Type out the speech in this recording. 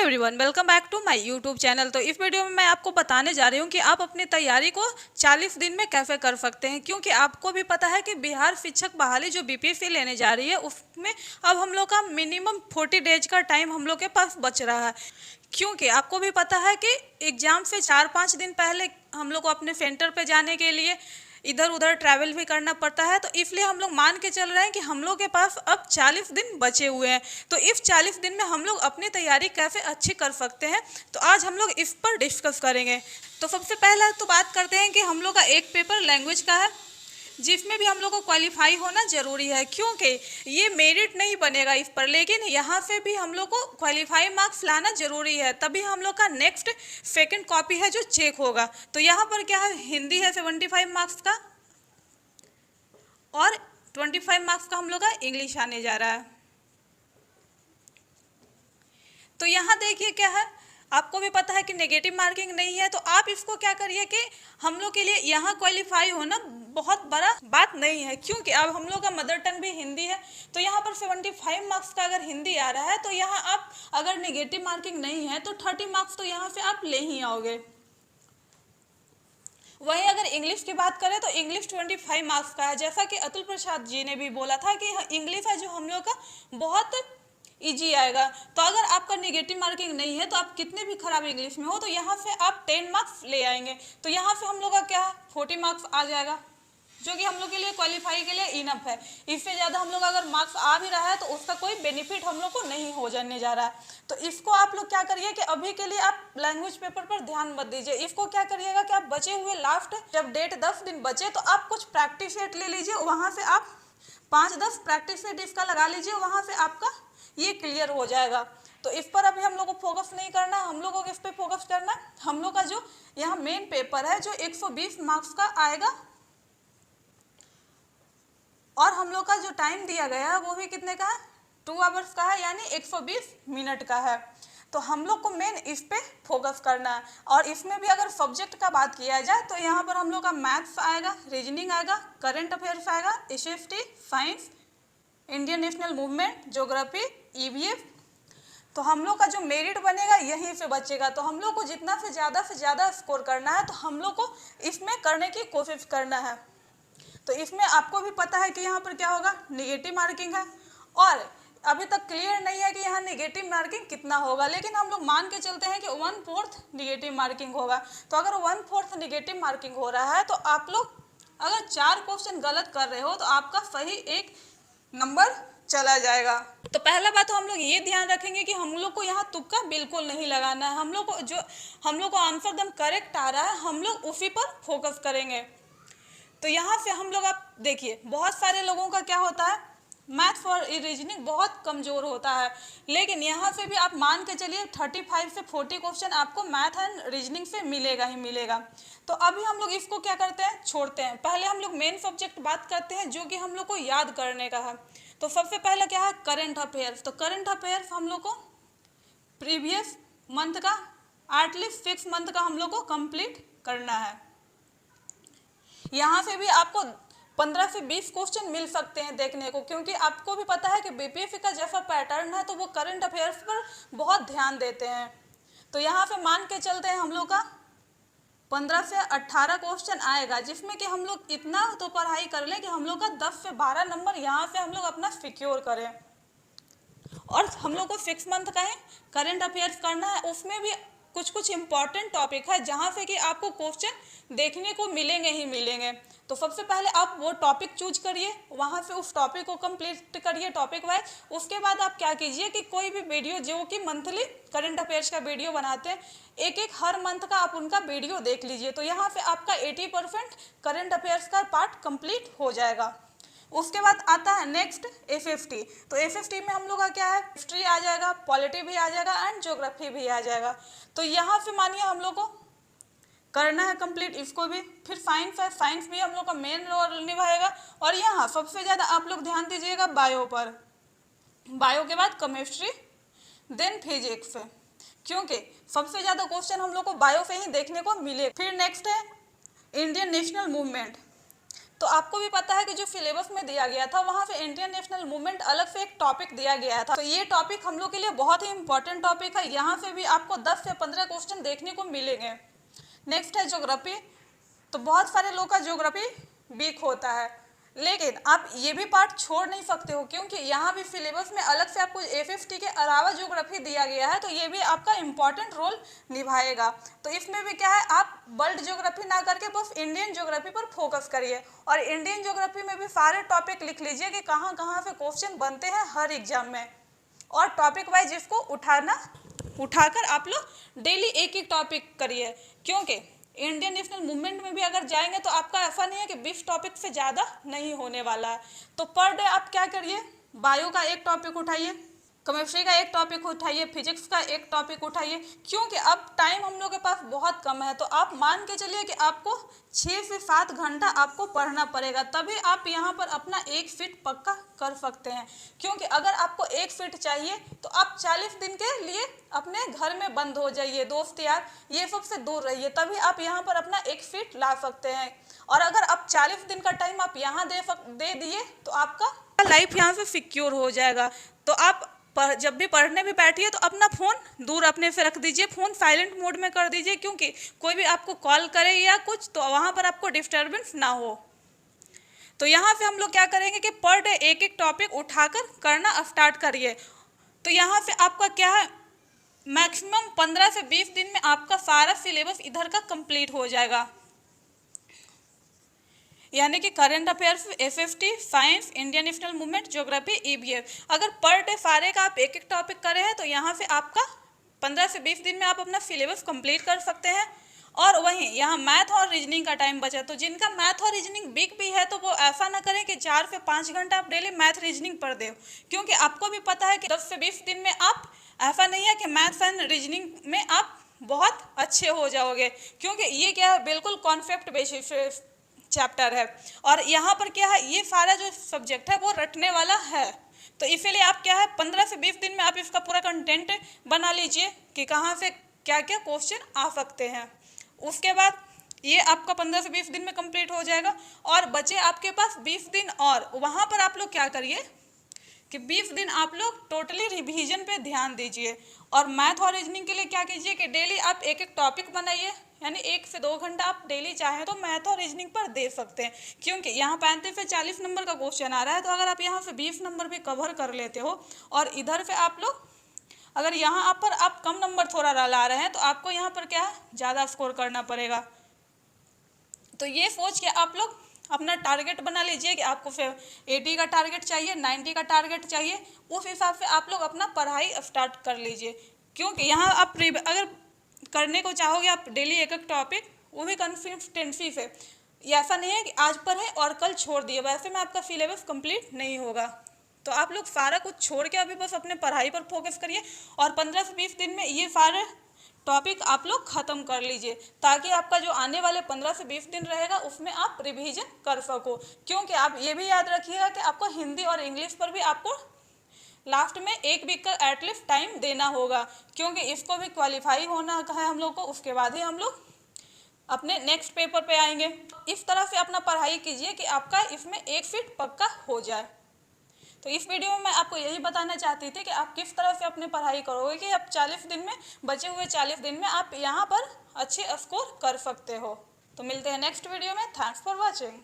Everyone, welcome back to my YouTube channel. तो इस video में मैं आपको बताने जा रही हूँ कि आप अपनी तैयारी को 40 दिन में कैसे कर सकते हैं, क्योंकि आपको भी पता है कि बिहार शिक्षक बहाली जो बीपीएससी लेने जा रही है उसमें अब हम लोग का मिनिमम 40 डेज का टाइम हम लोग के पास बच रहा है। क्योंकि आपको भी पता है कि एग्ज़ाम से 4-5 दिन पहले हम लोग को अपने सेंटर पर जाने के लिए इधर उधर ट्रैवल भी करना पड़ता है। तो इसलिए हम लोग मान के चल रहे हैं कि हम लोग के पास अब 40 दिन बचे हुए हैं। तो इस 40 दिन में हम लोग अपनी तैयारी कैसे अच्छी कर सकते हैं, तो आज हम लोग इस पर डिस्कस करेंगे। तो सबसे पहला तो बात करते हैं कि हम लोग का एक पेपर लैंग्वेज का है, जिसमें भी हम लोग को क्वालिफाई होना ज़रूरी है, क्योंकि ये मेरिट नहीं बनेगा इस पर, लेकिन यहाँ से भी हम लोग को क्वालिफाई मार्क्स लाना ज़रूरी है, तभी हम लोग का नेक्स्ट सेकंड कॉपी है जो चेक होगा। तो यहाँ पर क्या है, हिंदी है 75 मार्क्स का और 25 मार्क्स का हम लोग का इंग्लिश आने जा रहा है। तो यहाँ देखिए क्या है, आपको भी पता है कि नेगेटिव मार्किंग नहीं है, तो आप इसको क्या करिए कि हम लोग के लिए यहाँ क्वालिफाई होना बहुत बड़ा बात नहीं है, क्योंकि अब हम लोग का मदर टंग भी हिंदी है। तो यहाँ पर 75 मार्क्स का अगर हिंदी आ रहा है, तो यहाँ आप अगर नेगेटिव मार्किंग नहीं है तो 30 मार्क्स तो यहाँ से आप ले ही आओगे। वहीं अगर इंग्लिश की बात करें तो इंग्लिश 25 मार्क्स का है, जैसा कि अतुल प्रसाद जी ने भी बोला था कि इंग्लिश है जो हम लोग का बहुत इजी आएगा। तो अगर आपका नेगेटिव मार्किंग नहीं है तो आप कितने भी खराब इंग्लिश में हो तो यहाँ से आप 10 मार्क्स ले आएंगे। तो यहाँ से हम लोग का क्या है 40 मार्क्स आ जाएगा, जो कि हम लोग के लिए क्वालिफाई के लिए इनफ है। इससे ज़्यादा हम लोग अगर मार्क्स आ भी रहा है तो उसका कोई बेनिफिट हम लोग को नहीं हो जाने जा रहा है। तो इसको आप लोग क्या करिए कि अभी के लिए आप लैंग्वेज पेपर पर ध्यान मत दीजिए। इसको क्या करिएगा कि आप बचे हुए लास्ट जब डेट 10 दिन बचे तो आप कुछ प्रैक्टिस सेट ले लीजिए, वहाँ से आप 5-10 प्रैक्टिस सेट इसका लगा लीजिए, वहाँ से आपका ये क्लियर हो जाएगा। तो इस पर अभी हम लोग को फोकस नहीं करना, हम लोगों को इस पर फोकस करना। हम लोग का जो यहाँ मेन पेपर है जो 120 मार्क्स का आएगा, और हम लोग का जो टाइम दिया गया है वो भी कितने का है, 2 आवर्स का है, यानी 120 मिनट का है। तो हम लोग को मेन इस पे फोकस करना है। और इसमें भी अगर सब्जेक्ट का बात किया जाए तो यहाँ पर हम लोग का मैथ्स आएगा, रीजनिंग आएगा, करंट अफेयर्स आएगा, SST, science, Indian national movement, geography, EVS. तो हम लोग का जो मेरिट बनेगा यहीं से बचेगा। तो हम लोग को जितना से ज़्यादा स्कोर करना है, तो हम लोग को इसमें करने की कोशिश करना है। तो इसमें आपको भी पता है कि यहाँ पर क्या होगा, नेगेटिव मार्किंग है, और अभी तक क्लियर नहीं है कि यहाँ नेगेटिव मार्किंग कितना होगा, लेकिन हम लोग मान के चलते हैं कि 1/4 नेगेटिव मार्किंग होगा। तो अगर 1/4 नेगेटिव मार्किंग हो रहा है तो आप लोग अगर 4 क्वेश्चन गलत कर रहे हो तो आपका सही 1 नंबर चला जाएगा। तो पहला बात तो हम लोग ये ध्यान रखेंगे कि हम लोग को यहाँ तुक्का बिल्कुल नहीं लगाना है। हम लोग को आंसर दम करेक्ट आ रहा है, हम लोग उसी पर फोकस करेंगे। तो यहाँ से हम लोग आप देखिए, बहुत सारे लोगों का क्या होता है, मैथ्स और रीजनिंग बहुत कमज़ोर होता है, लेकिन यहाँ से भी आप मान के चलिए 35 से 40 क्वेश्चन आपको मैथ एंड रीजनिंग से मिलेगा ही मिलेगा। तो अभी हम लोग इसको क्या करते हैं, छोड़ते हैं। पहले हम लोग मेन सब्जेक्ट बात करते हैं जो कि हम लोग को याद करने का है। तो सबसे पहले क्या है, करंट अफेयर्स। तो करंट अफेयर्स हम लोग को प्रीवियस मंथ का एटलीस्ट 6 मंथ का हम लोग को कंप्लीट करना है। यहाँ से भी आपको 15 से 20 क्वेश्चन मिल सकते हैं देखने को, क्योंकि आपको भी पता है कि बीपीएससी का जैसा पैटर्न है तो वो करंट अफेयर्स पर बहुत ध्यान देते हैं। तो यहाँ से मान के चलते हैं हम लोग का 15 से 18 क्वेश्चन आएगा, जिसमें कि हम लोग इतना तो पढ़ाई कर लें कि हम लोग का 10 से 12 नंबर यहाँ से हम लोग अपना सिक्योर करें। और हम लोग को 6 मंथ का है करंट अफेयर्स करना है, उसमें भी कुछ इम्पॉर्टेंट टॉपिक है जहाँ से कि आपको क्वेश्चन देखने को मिलेंगे ही मिलेंगे। तो सबसे पहले आप वो टॉपिक चूज करिए, वहाँ से उस टॉपिक को कंप्लीट करिए टॉपिक वाइज। उसके बाद आप क्या कीजिए कि कोई भी वीडियो जो कि मंथली करंट अफेयर्स का वीडियो बनाते हैं, एक हर मंथ का आप उनका वीडियो देख लीजिए। तो यहाँ से आपका 80% करंट अफेयर्स का पार्ट कंप्लीट हो जाएगा। उसके बाद आता है नेक्स्ट एसएसटी। तो एसएसटी में हम लोग का क्या है, हिस्ट्री आ जाएगा, पॉलिटी भी आ जाएगा एंड ज्योग्राफी भी आ जाएगा। तो यहाँ से मानिए हम लोग को करना है कंप्लीट इसको भी। फिर साइंस है, साइंस भी हम लोग का मेन रोल निभाएगा। और यहाँ सबसे ज़्यादा आप लोग ध्यान दीजिएगा बायो पर, बायो के बाद केमिस्ट्री, देन फिजिक्स, क्योंकि सबसे ज़्यादा क्वेश्चन हम लोग को बायो से ही देखने को मिले। फिर नेक्स्ट है इंडियन नेशनल मूवमेंट। तो आपको भी पता है कि जो सिलेबस में दिया गया था वहाँ पे इंडियन नेशनल मूवमेंट अलग से एक टॉपिक दिया गया था। तो ये टॉपिक हम लोग के लिए बहुत ही इंपॉर्टेंट टॉपिक है, यहाँ से भी आपको 10 से 15 क्वेश्चन देखने को मिलेंगे। नेक्स्ट है ज्योग्राफी। तो बहुत सारे लोग का ज्योग्राफी वीक होता है, लेकिन आप ये भी पार्ट छोड़ नहीं सकते हो, क्योंकि यहाँ भी सिलेबस में अलग से आपको एफएफटी के अलावा ज्योग्राफी दिया गया है, तो ये भी आपका इम्पॉर्टेंट रोल निभाएगा। तो इसमें भी क्या है, आप वर्ल्ड ज्योग्राफी ना करके बस इंडियन ज्योग्राफी पर फोकस करिए, और इंडियन ज्योग्राफी में भी सारे टॉपिक लिख लीजिए कि कहाँ कहाँ से क्वेश्चन बनते हैं हर एग्जाम में, और टॉपिक वाइज इसको उठाकर आप लोग डेली एक एक टॉपिक करिए, क्योंकि इंडियन नेशनल मूवमेंट में भी अगर जाएंगे तो आपका ऐसा नहीं है कि 20 टॉपिक से ज़्यादा नहीं होने वाला है। तो पर डे आप क्या करिए, बायो का एक टॉपिक उठाइए, केमिस्ट्री का एक टॉपिक उठाइए, फिजिक्स का एक टॉपिक उठाइए, क्योंकि अब टाइम हम लोग के पास बहुत कम है। तो आप मान के चलिए कि आपको 6 से 7 घंटा आपको पढ़ना पड़ेगा, तभी आप यहाँ पर अपना एक सीट पक्का कर सकते हैं। क्योंकि अगर आपको एक सीट चाहिए तो आप 40 दिन के लिए अपने घर में बंद हो जाइए, दोस्त यार ये सबसे दूर रहिए, तभी आप यहाँ पर अपना एक सीट ला सकते हैं। और अगर आप 40 दिन का टाइम आप यहाँ दे दिए तो आपका लाइफ यहाँ से सिक्योर हो जाएगा। तो आप जब भी पढ़ने भी बैठिए तो अपना फ़ोन दूर अपने से रख दीजिए, फ़ोन साइलेंट मोड में कर दीजिए, क्योंकि कोई भी आपको कॉल करे या कुछ तो वहाँ पर आपको डिस्टर्बेंस ना हो। तो यहाँ पे हम लोग क्या करेंगे कि पर डे एक एक टॉपिक उठाकर करना स्टार्ट करिए। तो यहाँ से आपका क्या है, मैक्सिमम 15 से 20 दिन में आपका सारा सिलेबस इधर का कंप्लीट हो जाएगा, यानी कि current affairs, FFT, science, Indian national movement, geography, EVS. अगर पर डे सारे का आप एक एक टॉपिक करे हैं तो यहाँ से आपका 15 से 20 दिन में आप अपना सिलेबस कंप्लीट कर सकते हैं। और वहीं यहाँ मैथ और रीजनिंग का टाइम बचा, तो जिनका मैथ और रीजनिंग वीक भी है तो वो ऐसा ना करें कि 4 से 5 घंटा आप डेली मैथ रीजनिंग पढ़ दे, क्योंकि आपको भी पता है कि 10 से 20 दिन में आप, ऐसा नहीं है कि मैथ्स एंड रीजनिंग में आप बहुत अच्छे हो जाओगे, क्योंकि ये क्या है, बिल्कुल कॉन्सेप्ट बेसिस चैप्टर है, और यहाँ पर क्या है, ये सारा जो सब्जेक्ट है वो रटने वाला है। तो इसीलिए आप क्या है 15 से 20 दिन में आप इसका पूरा कंटेंट बना लीजिए कि कहाँ से क्या क्या क्वेश्चन आ सकते हैं। उसके बाद ये आपका 15 से 20 दिन में कंप्लीट हो जाएगा, और बचे आपके पास 20 दिन, और वहाँ पर आप लोग क्या करिए कि 20 दिन आप लोग टोटली रिवीजन पे ध्यान दीजिए। और मैथ और रीजनिंग के लिए क्या कीजिए कि डेली आप एक एक टॉपिक बनाइए, यानी 1 से 2 घंटा आप डेली चाहें तो मैथ और रीजनिंग पर दे सकते हैं, क्योंकि यहाँ 35 से 40 नंबर का क्वेश्चन आ रहा है। तो अगर आप यहाँ से 20 नंबर भी कवर कर लेते हो, और इधर से आप लोग अगर यहाँ पर आप कम नंबर थोड़ा ला रहे हैं तो आपको यहाँ पर क्या है, ज़्यादा स्कोर करना पड़ेगा। तो ये सोच के आप लोग अपना टारगेट बना लीजिए कि आपको फिर 80 का टारगेट चाहिए, 90 का टारगेट चाहिए, उस हिसाब से आप लोग अपना पढ़ाई स्टार्ट कर लीजिए। क्योंकि यहाँ आप अगर करने को चाहोगे आप डेली एक एक टॉपिक, वो भी कंसिस्टेंसी से, ऐसा नहीं है कि आज पर है और कल छोड़ दिए, वैसे में आपका सिलेबस कंप्लीट नहीं होगा। तो आप लोग सारा कुछ छोड़ के अभी बस अपने पढ़ाई पर फोकस करिए, और 15 से 20 दिन में ये सारे टॉपिक आप लोग ख़त्म कर लीजिए, ताकि आपका जो आने वाले 15 से 20 दिन रहेगा उसमें आप रिवीजन कर सको। क्योंकि आप ये भी याद रखिएगा कि आपको हिंदी और इंग्लिश पर भी आपको लास्ट में 1 वीक का एटलीस्ट टाइम देना होगा, क्योंकि इसको भी क्वालिफाई होना है हम लोग को, उसके बाद ही हम लोग अपने नेक्स्ट पेपर पे आएंगे। इस तरह से अपना पढ़ाई कीजिए कि आपका इसमें एक सीट पक्का हो जाए। तो इस वीडियो में मैं आपको यही बताना चाहती थी कि आप किस तरह से अपनी पढ़ाई करोगे कि आप 40 दिन में, बचे हुए 40 दिन में आप यहाँ पर अच्छे स्कोर कर सकते हो। तो मिलते हैं नेक्स्ट वीडियो में। Thanks for watching.